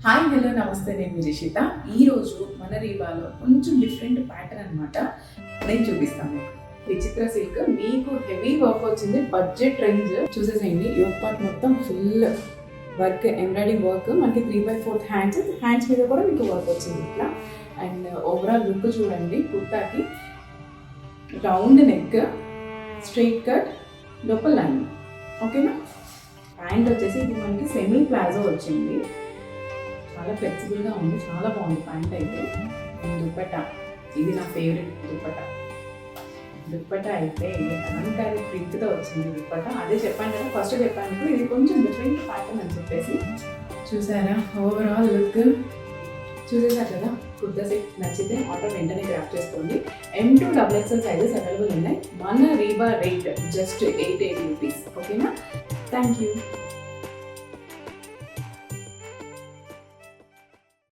Hi hello నమస్తే, నేను రిషిత. ఈరోజు మన రీబాలో కొంచెం డిఫరెంట్ ప్యాటర్న్ అనమాట నేను చూపిస్తాను. విచిత్ర సిల్క్ మీకు హెవీ వర్క్ వచ్చింది, బడ్జెట్ రేంజ్ చూసేసేయండి. యోగ్ పార్ట్ మొత్తం ఫుల్ వర్క్, ఎంబ్రాయిడింగ్ వర్క్, మనకి 3/4 హ్యాండ్స్ మీద కూడా మీకు వర్క్ వచ్చింది ఇట్లా. అండ్ ఓవరాల్ లుక్ చూడండి. కుర్తాకి రౌండ్ నెక్, స్ట్రైట్ కట్, లోపల లైన్. ఓకేనా? ప్యాంట్ వచ్చేసి ఇది మనకి సెమీ ప్లాజో వచ్చింది, చాలా ఫ్లెక్సిబుల్గా ఉంది, చాలా బాగుంది ప్యాంట్ అయితే. దుప్పట్టా, ఇది నా ఫేవరెట్ దుప్పట్టా అయితే కలంకారీ ప్రింట్తో వచ్చింది దుప్పట్టా. అదే చెప్పాను కదా, ఫస్ట్ చెప్పాను ఇది కొంచెం డిఫరెంట్ ప్యాటర్న్ అని చెప్పేసి. చూసారా ఓవరాల్ లుక్? చూసేసారు కదా. కుర్తా సెట్ నచ్చితే ఆర్డర్ వెంటనే గ్రాప్ చేసుకోండి. M2 XXL సైజెస్ అవైలబుల్ ఉన్నాయి. మన రీబా రేట్ జస్ట్ 880 రూపీస్. ఓకేనా? Thank you.